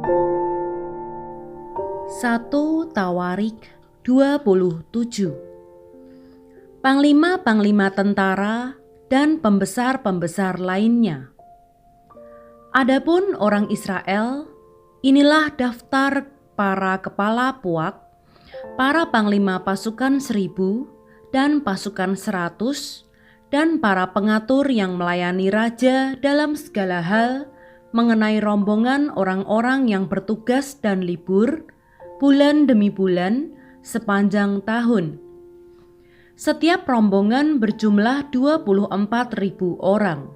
1 Tawarik 27. Panglima-panglima tentara dan pembesar-pembesar lainnya. Adapun orang Israel, inilah daftar para kepala puak, para panglima pasukan 1000 dan pasukan 100, dan para pengatur yang melayani raja dalam segala hal mengenai rombongan orang-orang yang bertugas dan libur, bulan demi bulan, sepanjang tahun. Setiap rombongan berjumlah 24.000 orang.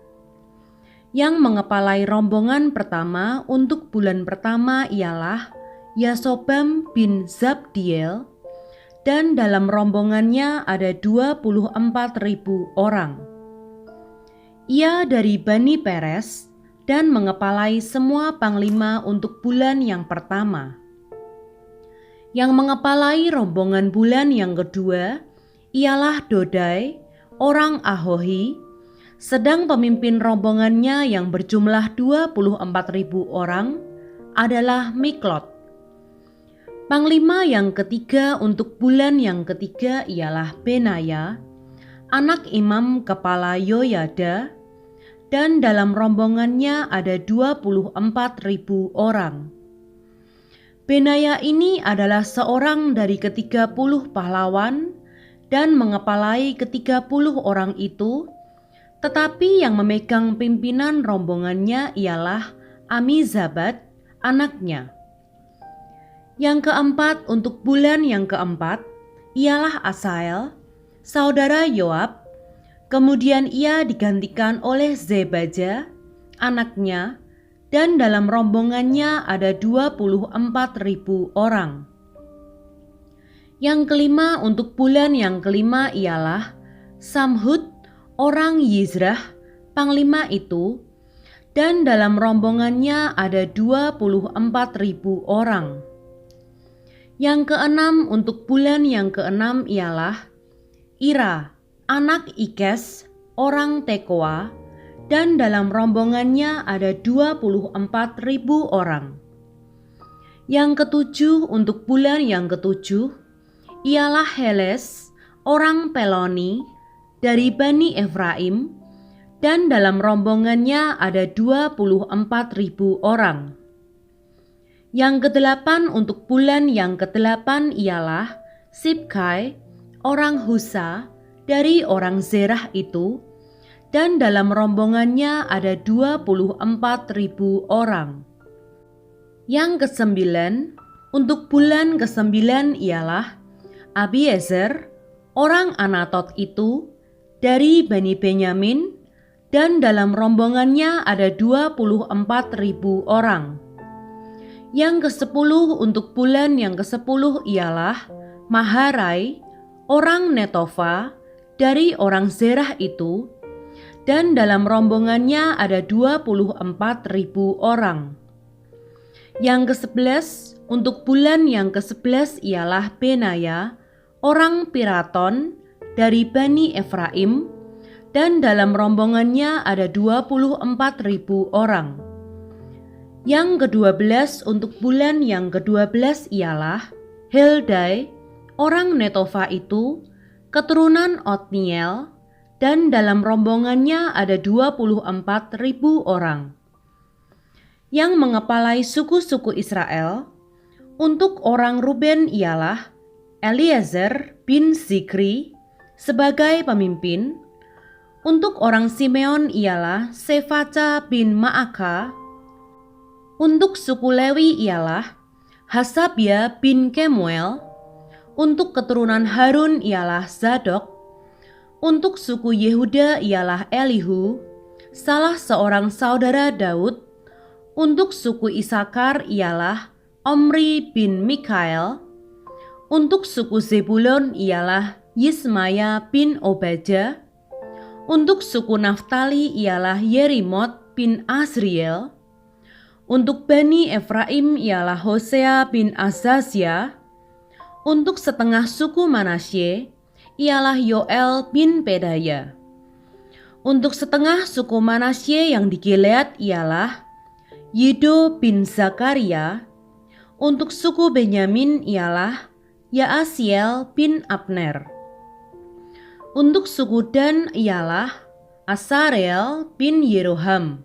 Yang mengepalai rombongan pertama untuk bulan pertama ialah Yasobam bin Zabdiel, dan dalam rombongannya ada 24.000 orang. Ia dari Bani Peres dan mengepalai semua panglima untuk bulan yang pertama. Yang mengepalai rombongan bulan yang kedua ialah Dodai, orang Ahohi, sedang pemimpin rombongannya yang berjumlah 24.000 orang adalah Miklot. Panglima yang ketiga untuk bulan yang ketiga ialah Benaya, anak imam kepala Yoyada, dan dalam rombongannya ada 24.000 orang. Benaya ini adalah seorang dari ke-30 pahlawan dan mengepalai ke-30 orang itu, tetapi yang memegang pimpinan rombongannya ialah Amizabad, anaknya. Yang keempat untuk bulan yang keempat ialah Asael, saudara Yoab, kemudian ia digantikan oleh Zebaja, anaknya, dan dalam rombongannya ada 24.000 orang. Yang kelima untuk bulan yang kelima ialah Samhud, orang Yizrah, panglima itu, dan dalam rombongannya ada 24.000 orang. Yang keenam untuk bulan yang keenam ialah Ira, anak Ikes, orang Tekoa, dan dalam rombongannya ada 24.000 orang. Yang ketujuh untuk bulan yang ketujuh ialah Heles, orang Peloni, dari Bani Efraim, dan dalam rombongannya ada 24.000 orang. Yang kedelapan untuk bulan yang kedelapan ialah Sibkai, orang Husa, dari orang Zerah itu, dan dalam rombongannya ada 24.000 orang. Yang kesembilan untuk bulan kesembilan ialah Abiezer, orang Anatot itu, dari Bani Benyamin, dan dalam rombongannya ada 24.000 orang. Yang ke-10 untuk bulan yang ke-10 ialah Maharai, orang Netofa, dari orang Zerah itu, dan dalam rombongannya ada 24.000 orang. Yang ke-11 untuk bulan yang ke-11 ialah Benaya, orang Piraton, dari Bani Efraim, dan dalam rombongannya ada 24.000 orang. Yang ke-12 untuk bulan yang ke-12 ialah Heldai, orang Netofa itu, keturunan Otniel, dan dalam rombongannya ada 24.000 orang. Yang mengepalai suku-suku Israel, untuk orang Ruben ialah Eliezer bin Zikri sebagai pemimpin. Untuk orang Simeon ialah Sefaca bin Maaka. Untuk suku Lewi ialah Hasabia bin Kemuel. Untuk keturunan Harun ialah Zadok. Untuk suku Yehuda ialah Elihu, salah seorang saudara Daud. Untuk suku Isakar ialah Omri bin Mikael. Untuk suku Zebulon ialah Yismaya bin Obaja. Untuk suku Naftali ialah Yerimot bin Azriel. Untuk Bani Efraim ialah Hosea bin Azazia. Untuk setengah suku Manasye ialah Yoel bin Pedaya. Untuk setengah suku Manasye yang di Gilead ialah Yido bin Zakaria. Untuk suku Benyamin ialah Yaasiel bin Abner. Untuk suku Dan ialah Asarel bin Yeroham.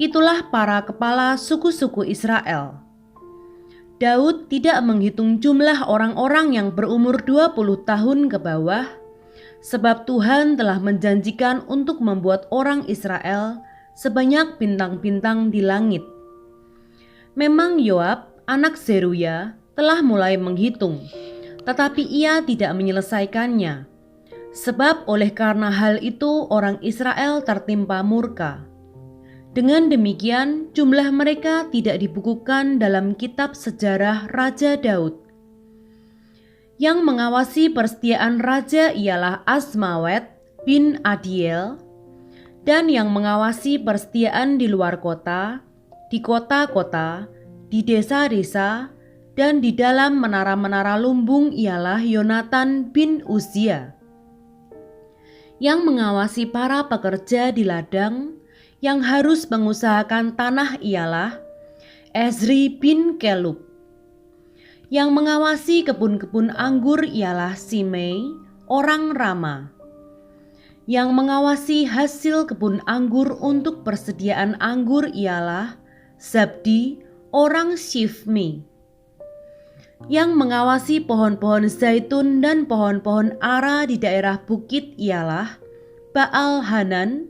Itulah para kepala suku-suku Israel. Daud tidak menghitung jumlah orang-orang yang berumur 20 tahun ke bawah, sebab Tuhan telah menjanjikan untuk membuat orang Israel sebanyak bintang-bintang di langit. Memang Yoab, anak Zeruya, telah mulai menghitung, tetapi ia tidak menyelesaikannya. Sebab oleh karena hal itu orang Israel tertimpa murka. Dengan demikian jumlah mereka tidak dibukukan dalam kitab sejarah Raja Daud. Yang mengawasi persetiaan raja ialah Asmawet bin Adiel, dan yang mengawasi persetiaan di luar kota, di kota-kota, di desa-desa, dan di dalam menara-menara lumbung ialah Yonatan bin Uzia. Yang mengawasi para pekerja di ladang yang harus mengusahakan tanah ialah Ezri bin Kelub. Yang mengawasi kebun-kebun anggur ialah Simei, orang Rama. Yang mengawasi hasil kebun anggur untuk persediaan anggur ialah Zabdi, orang Shifmi. Yang mengawasi pohon-pohon zaitun dan pohon-pohon ara di daerah bukit ialah Baal Hanan,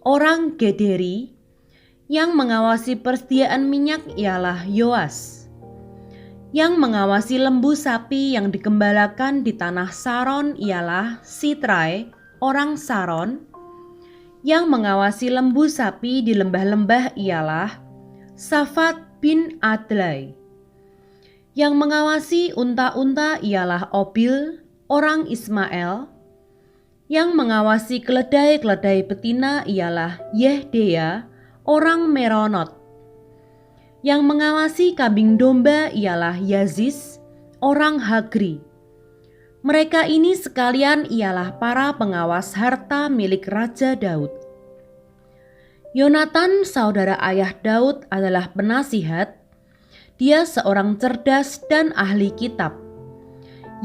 orang Gederi. Yang mengawasi persediaan minyak ialah Yoas. Yang mengawasi lembu sapi yang digembalakan di tanah Saron ialah Sitrai, orang Saron. Yang mengawasi lembu sapi di lembah-lembah ialah Safat bin Adlai. Yang mengawasi unta-unta ialah Obil, orang Ismael. Yang mengawasi keledai-keledai betina ialah Yehdea, orang Meronot. Yang mengawasi kambing domba ialah Yazis, orang Hagri. Mereka ini sekalian ialah para pengawas harta milik Raja Daud. Yonatan, saudara ayah Daud, adalah penasihat. Dia seorang cerdas dan ahli kitab.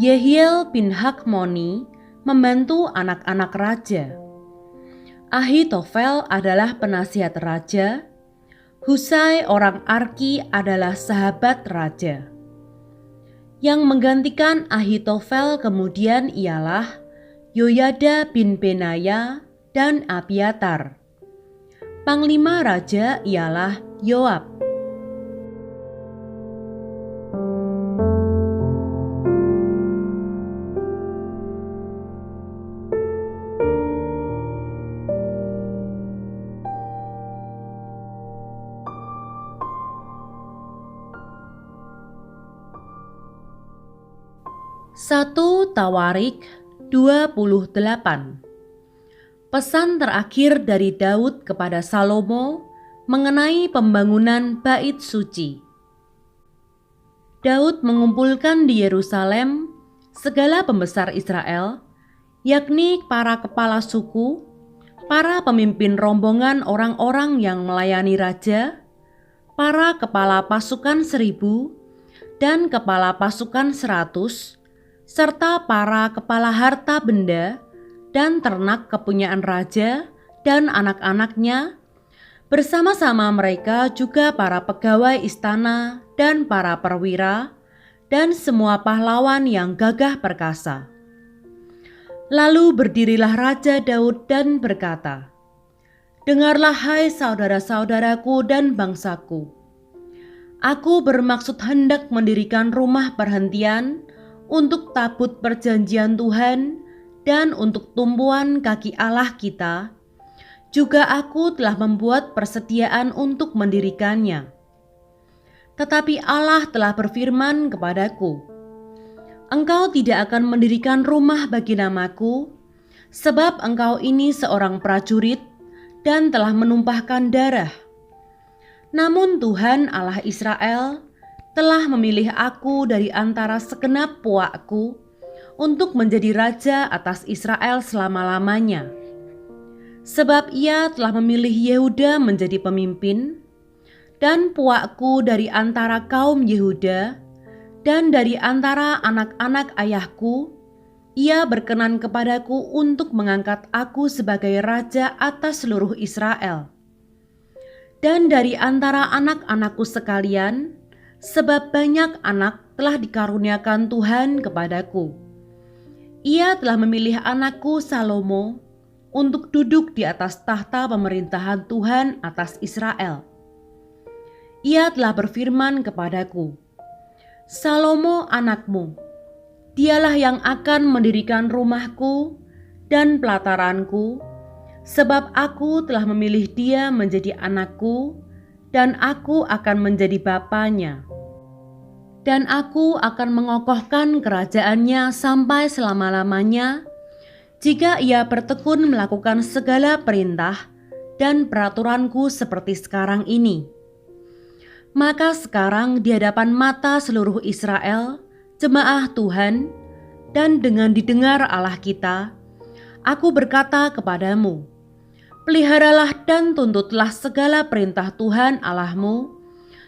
Yehiel bin Hakmoni membantu anak-anak raja. Ahitofel adalah penasihat raja. Husai orang Arki adalah sahabat raja. Yang menggantikan Ahitofel kemudian ialah Yoyada bin Benaya dan Abiatar. Panglima raja ialah Yoab. Satu Tawarik 28. Pesan terakhir dari Daud kepada Salomo mengenai pembangunan Bait Suci. Daud mengumpulkan di Yerusalem segala pembesar Israel, yakni para kepala suku, para pemimpin rombongan orang-orang yang melayani raja, para kepala pasukan 1000 dan kepala pasukan 100, serta para kepala harta benda dan ternak kepunyaan raja dan anak-anaknya. Bersama-sama mereka juga para pegawai istana dan para perwira dan semua pahlawan yang gagah perkasa. Lalu berdirilah Raja Daud dan berkata, "Dengarlah hai saudara-saudaraku dan bangsaku. Aku bermaksud hendak mendirikan rumah perhentian untuk tabut perjanjian Tuhan dan untuk tumpuan kaki Allah kita. Juga aku telah membuat persediaan untuk mendirikannya. Tetapi Allah telah berfirman kepadaku, engkau tidak akan mendirikan rumah bagi namaku, sebab engkau ini seorang prajurit dan telah menumpahkan darah. Namun Tuhan Allah Israel telah memilih aku dari antara segenap puakku untuk menjadi raja atas Israel selama-lamanya. Sebab ia telah memilih Yehuda menjadi pemimpin, dan puakku dari antara kaum Yehuda, dan dari antara anak-anak ayahku, ia berkenan kepadaku untuk mengangkat aku sebagai raja atas seluruh Israel. Dan dari antara anak-anakku sekalian, sebab banyak anak telah dikaruniakan Tuhan kepadaku, ia telah memilih anakku Salomo untuk duduk di atas tahta pemerintahan Tuhan atas Israel. Ia telah berfirman kepadaku, Salomo anakmu, dialah yang akan mendirikan rumahku dan pelataranku, sebab aku telah memilih dia menjadi anakku, dan aku akan menjadi bapanya. Dan aku akan mengokohkan kerajaannya sampai selama-lamanya, jika ia bertekun melakukan segala perintah dan peraturanku seperti sekarang ini. Maka sekarang di hadapan mata seluruh Israel, jemaah Tuhan, dan dengan didengar Allah kita, aku berkata kepadamu, peliharalah dan tuntutlah segala perintah Tuhan Allahmu,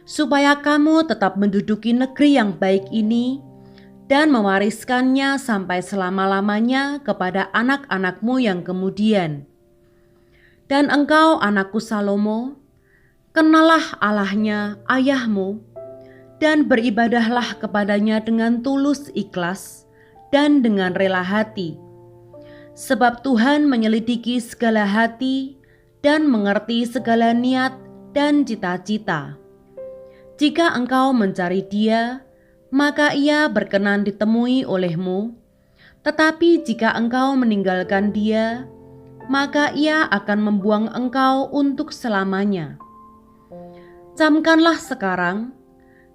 supaya kamu tetap menduduki negeri yang baik ini dan mewariskannya sampai selama-lamanya kepada anak-anakmu yang kemudian. Dan engkau, anakku Salomo, kenallah Allahnya ayahmu, dan beribadahlah kepadanya dengan tulus ikhlas dan dengan rela hati. Sebab Tuhan menyelidiki segala hati dan mengerti segala niat dan cita-cita. Jika engkau mencari Dia, maka Ia berkenan ditemui olehmu. Tetapi jika engkau meninggalkan Dia, maka Ia akan membuang engkau untuk selamanya. Camkanlah sekarang,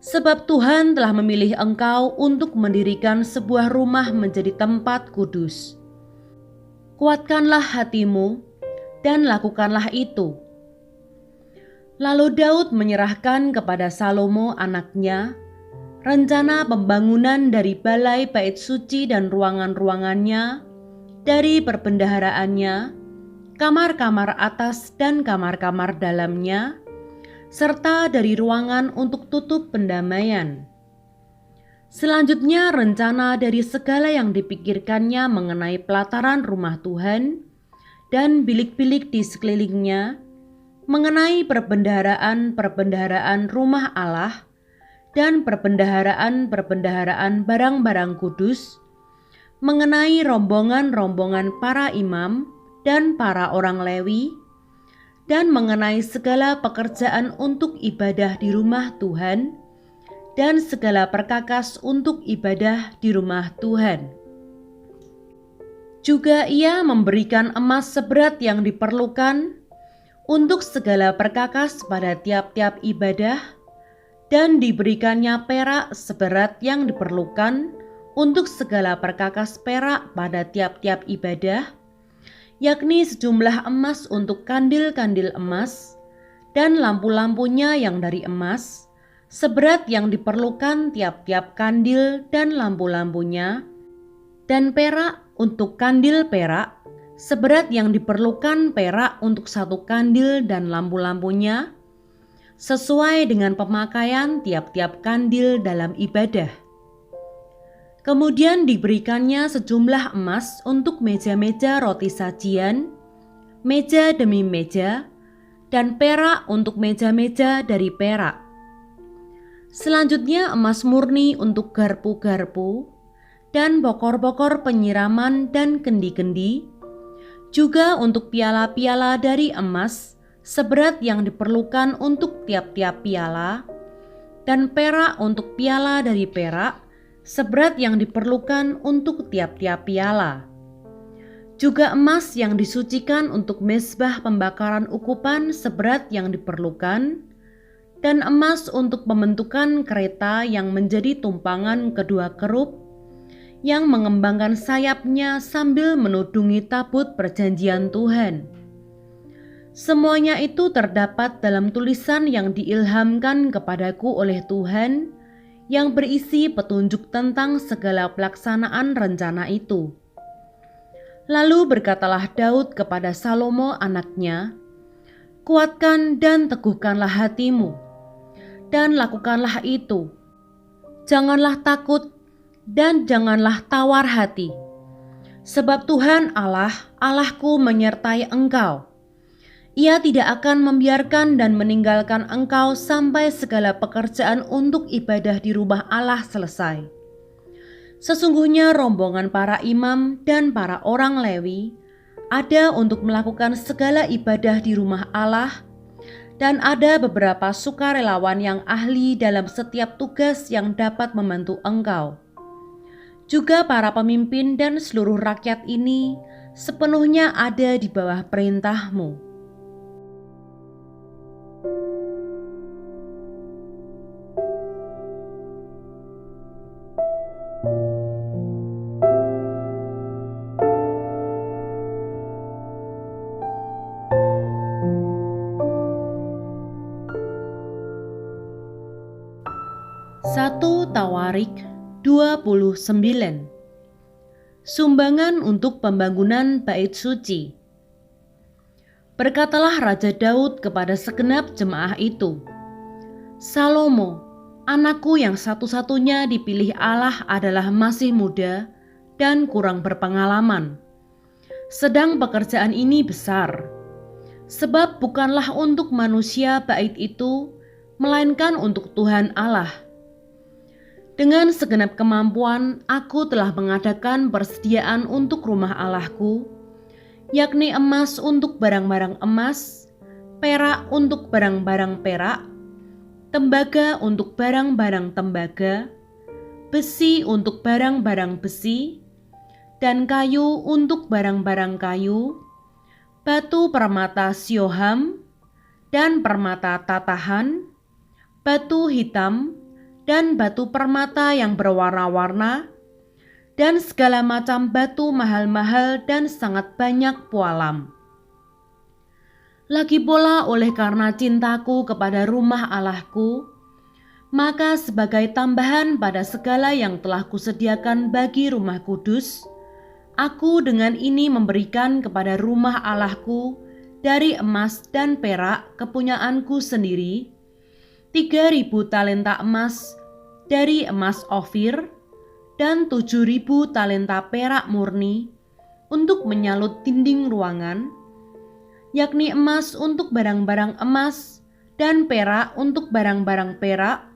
sebab Tuhan telah memilih engkau untuk mendirikan sebuah rumah menjadi tempat kudus. Kuatkanlah hatimu dan lakukanlah itu. Lalu Daud menyerahkan kepada Salomo anaknya rencana pembangunan dari balai bait suci dan ruangan-ruangannya, dari perbendaharaannya, kamar-kamar atas dan kamar-kamar dalamnya, serta dari ruangan untuk tutup pendamaian. Selanjutnya rencana dari segala yang dipikirkannya mengenai pelataran rumah Tuhan dan bilik-bilik di sekelilingnya, mengenai perbendaharaan-perbendaharaan rumah Allah dan perbendaharaan-perbendaharaan barang-barang kudus, mengenai rombongan-rombongan para imam dan para orang Lewi, dan mengenai segala pekerjaan untuk ibadah di rumah Tuhan dan segala perkakas untuk ibadah di rumah Tuhan. Juga ia memberikan emas seberat yang diperlukan untuk segala perkakas pada tiap-tiap ibadah, dan diberikannya perak seberat yang diperlukan untuk segala perkakas perak pada tiap-tiap ibadah, yakni sejumlah emas untuk kandil-kandil emas dan lampu-lampunya yang dari emas, seberat yang diperlukan tiap-tiap kandil dan lampu-lampunya, dan perak untuk kandil perak, seberat yang diperlukan perak untuk satu kandil dan lampu-lampunya, sesuai dengan pemakaian tiap-tiap kandil dalam ibadah. Kemudian diberikannya sejumlah emas untuk meja-meja roti sajian, meja demi meja, dan perak untuk meja-meja dari perak. Selanjutnya emas murni untuk garpu-garpu, dan bokor-bokor penyiraman dan kendi-kendi, juga untuk piala-piala dari emas seberat yang diperlukan untuk tiap-tiap piala, dan perak untuk piala dari perak seberat yang diperlukan untuk tiap-tiap piala. Juga emas yang disucikan untuk mezbah pembakaran ukupan seberat yang diperlukan, dan emas untuk pembentukan kereta yang menjadi tumpangan kedua kerub, yang mengembangkan sayapnya sambil menudungi tabut perjanjian Tuhan. Semuanya itu terdapat dalam tulisan yang diilhamkan kepadaku oleh Tuhan, yang berisi petunjuk tentang segala pelaksanaan rencana itu. Lalu berkatalah Daud kepada Salomo anaknya, kuatkan dan teguhkanlah hatimu, dan lakukanlah itu. Janganlah takut dan janganlah tawar hati. Sebab Tuhan Allah, Allahku menyertai engkau. Ia tidak akan membiarkan dan meninggalkan engkau sampai segala pekerjaan untuk ibadah di rumah Allah selesai. Sesungguhnya rombongan para imam dan para orang Lewi ada untuk melakukan segala ibadah di rumah Allah, dan ada beberapa sukarelawan yang ahli dalam setiap tugas yang dapat membantu engkau. Juga para pemimpin dan seluruh rakyat ini sepenuhnya ada di bawah perintahmu. Satu Tawarik 29. Sumbangan untuk pembangunan Bait Suci. Berkatalah Raja Daud kepada segenap jemaah itu, Salomo, anakku yang satu-satunya dipilih Allah adalah masih muda dan kurang berpengalaman. Sedang pekerjaan ini besar, sebab bukanlah untuk manusia bait itu, melainkan untuk Tuhan Allah. Dengan segenap kemampuan, aku telah mengadakan persediaan untuk rumah Allahku, yakni emas untuk barang-barang emas, perak untuk barang-barang perak, tembaga untuk barang-barang tembaga, besi untuk barang-barang besi, dan kayu untuk barang-barang kayu, batu permata syoham, dan permata tatahan, batu hitam, dan batu permata yang berwarna-warna, dan segala macam batu mahal-mahal dan sangat banyak pualam. Lagi pula oleh karena cintaku kepada rumah Allahku, maka sebagai tambahan pada segala yang telah kusediakan bagi rumah kudus, aku dengan ini memberikan kepada rumah Allahku dari emas dan perak kepunyaanku sendiri, 3.000 talenta emas dari emas Ofir dan 7.000 talenta perak murni untuk menyalut dinding ruangan, yakni emas untuk barang-barang emas dan perak untuk barang-barang perak,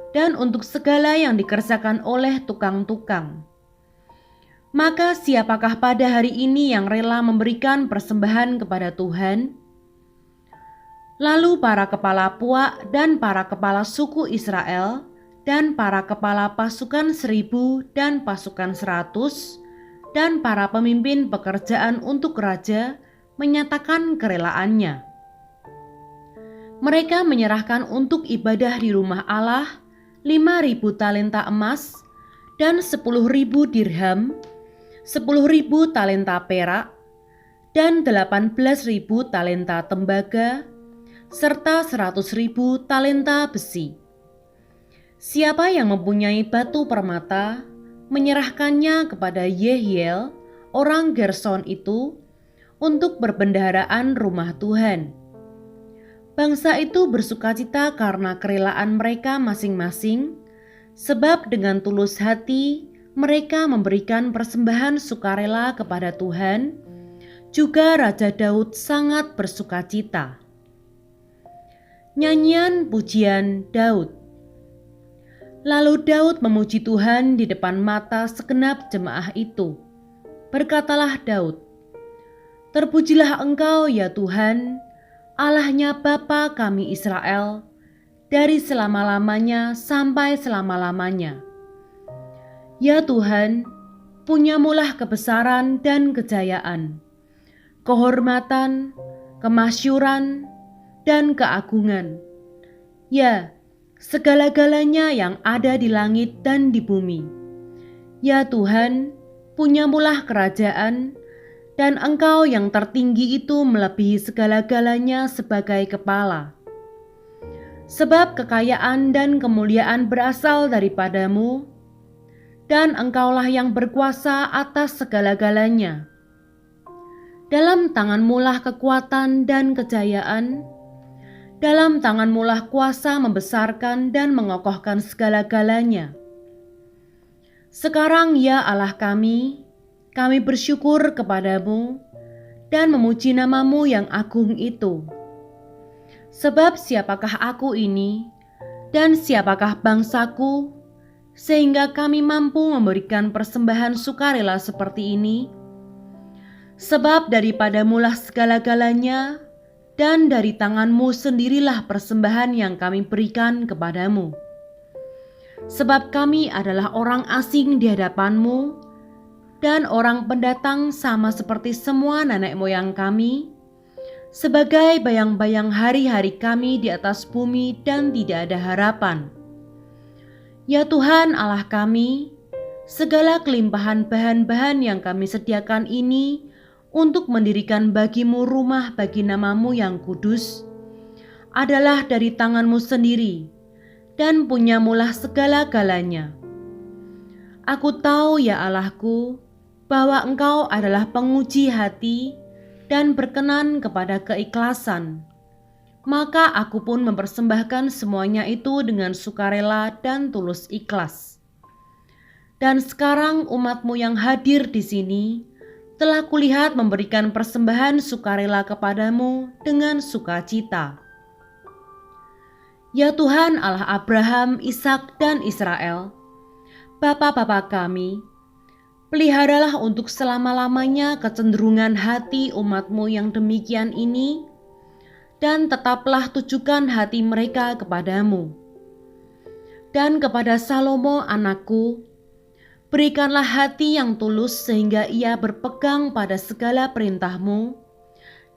dan untuk segala yang dikerjakan oleh tukang-tukang. Maka siapakah pada hari ini yang rela memberikan persembahan kepada Tuhan? Lalu para kepala puak dan para kepala suku Israel dan para kepala pasukan 1.000 dan pasukan 100 dan para pemimpin pekerjaan untuk raja menyatakan kerelaannya. Mereka menyerahkan untuk ibadah di rumah Allah 5.000 talenta emas dan 10.000 dirham, 10.000 talenta perak, dan 18.000 talenta tembaga, serta 100.000 talenta besi. Siapa yang mempunyai batu permata, menyerahkannya kepada Yehiel, orang Gerson itu, untuk perbendaharaan rumah Tuhan. Bangsa itu bersukacita karena kerelaan mereka masing-masing, sebab dengan tulus hati mereka memberikan persembahan sukarela kepada Tuhan. Juga Raja Daud sangat bersukacita. Nyanyian pujian Daud. Lalu Daud memuji Tuhan di depan mata segenap jemaah itu. Berkatalah Daud, "Terpujilah Engkau ya Tuhan, Allahnya Bapa kami Israel, dari selama-lamanya sampai selama-lamanya. Ya Tuhan, punyamulah kebesaran dan kejayaan, kehormatan, kemasyuran, dan keagungan. Ya, segala-galanya yang ada di langit dan di bumi. Ya Tuhan, punyamulah kerajaan, dan Engkau yang tertinggi itu melebihi segala-galanya sebagai kepala. Sebab kekayaan dan kemuliaan berasal daripadamu, dan Engkaulah yang berkuasa atas segala-galanya. Dalam tangan-Mulah kekuatan dan kejayaan, Dalam tangan-Mu lah kuasa membesarkan dan mengokohkan segala-galanya. Sekarang ya Allah kami bersyukur kepadamu dan memuji nama-Mu yang agung itu. Sebab siapakah aku ini dan siapakah bangsaku, sehingga kami mampu memberikan persembahan sukarela seperti ini? Sebab daripadamu lah segala-galanya, dan dari tangan-Mu sendirilah persembahan yang kami berikan kepadamu. Sebab kami adalah orang asing di hadapan-Mu, dan orang pendatang sama seperti semua nenek moyang kami, sebagai bayang-bayang hari-hari kami di atas bumi dan tidak ada harapan. Ya Tuhan Allah kami, segala kelimpahan bahan-bahan yang kami sediakan ini untuk mendirikan bagi-Mu rumah bagi nama-Mu yang kudus, adalah dari tangan-Mu sendiri, dan punya-Mu lah segala-galanya. Aku tahu ya Allahku, bahwa Engkau adalah penguji hati dan berkenan kepada keikhlasan. Maka aku pun mempersembahkan semuanya itu dengan sukarela dan tulus ikhlas. Dan sekarang umat-Mu yang hadir di sini telah kulihat memberikan persembahan sukarela kepadamu dengan sukacita. Ya Tuhan Allah Abraham, Ishak dan Israel, Bapa-bapa kami, peliharalah untuk selama-lamanya kecenderungan hati umat-Mu yang demikian ini, dan tetaplah tujukan hati mereka kepadamu. Dan kepada Salomo anakku, berikanlah hati yang tulus sehingga ia berpegang pada segala perintah-Mu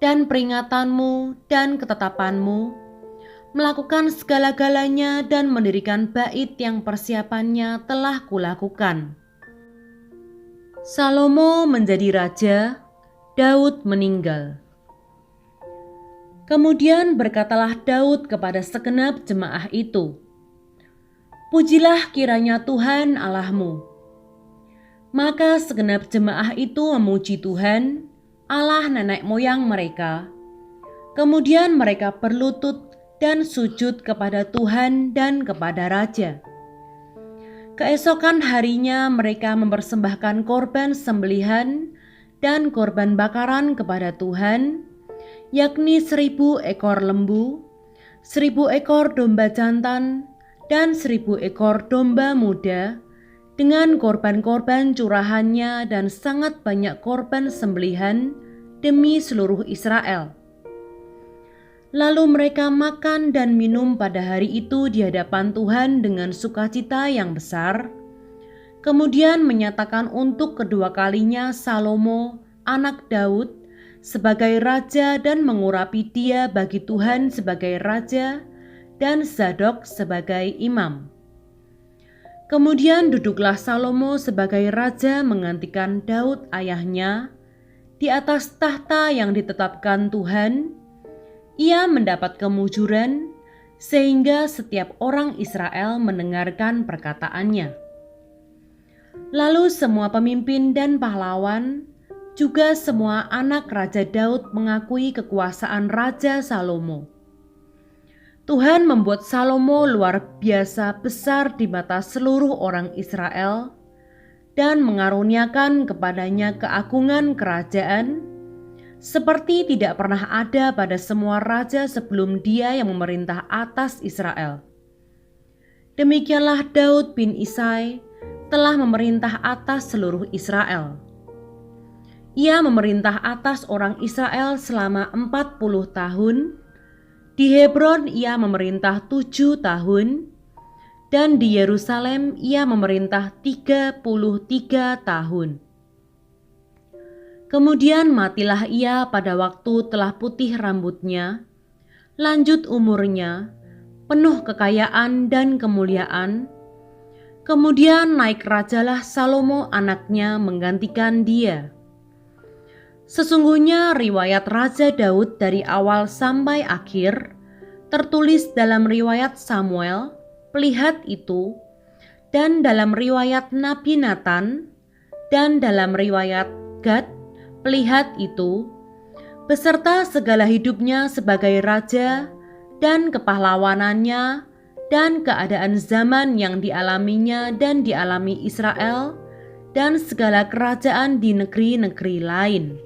dan peringatan-Mu dan ketetapan-Mu, melakukan segala-galanya dan mendirikan bait yang persiapannya telah kulakukan. Salomo menjadi raja, Daud meninggal. Kemudian berkatalah Daud kepada segenap jemaah itu, "Pujilah kiranya Tuhan Allahmu." Maka segenap jemaah itu memuji Tuhan, Allah nenek moyang mereka. Kemudian mereka berlutut dan sujud kepada Tuhan dan kepada raja. Keesokan harinya mereka mempersembahkan korban sembelihan dan korban bakaran kepada Tuhan, yakni 1.000 ekor lembu, 1.000 ekor domba jantan, dan 1.000 ekor domba muda, dengan korban-korban curahannya dan sangat banyak korban sembelihan demi seluruh Israel. Lalu mereka makan dan minum pada hari itu di hadapan Tuhan dengan sukacita yang besar. Kemudian menyatakan untuk kedua kalinya Salomo, anak Daud, sebagai raja dan mengurapi dia bagi Tuhan sebagai raja dan Zadok sebagai imam. Kemudian duduklah Salomo sebagai raja menggantikan Daud ayahnya di atas tahta yang ditetapkan Tuhan. Ia mendapat kemujuran sehingga setiap orang Israel mendengarkan perkataannya. Lalu semua pemimpin dan pahlawan, juga semua anak Raja Daud mengakui kekuasaan Raja Salomo. Tuhan membuat Salomo luar biasa besar di mata seluruh orang Israel dan mengaruniakan kepadanya keagungan kerajaan, seperti tidak pernah ada pada semua raja sebelum dia yang memerintah atas Israel. Demikianlah Daud bin Isai telah memerintah atas seluruh Israel. Ia memerintah atas orang Israel selama 40 tahun. Di Hebron ia memerintah 7 tahun. Dan di Yerusalem ia memerintah 33 tahun. Kemudian matilah ia pada waktu telah putih rambutnya, lanjut umurnya, penuh kekayaan dan kemuliaan. Kemudian naik rajalah Salomo anaknya menggantikan dia. Sesungguhnya riwayat Raja Daud dari awal sampai akhir tertulis dalam riwayat Samuel, pelihat itu, dan dalam riwayat Nabi Nathan, dan dalam riwayat Gad, pelihat itu, beserta segala hidupnya sebagai raja dan kepahlawanannya, dan keadaan zaman yang dialaminya dan dialami Israel, dan segala kerajaan di negeri-negeri lain.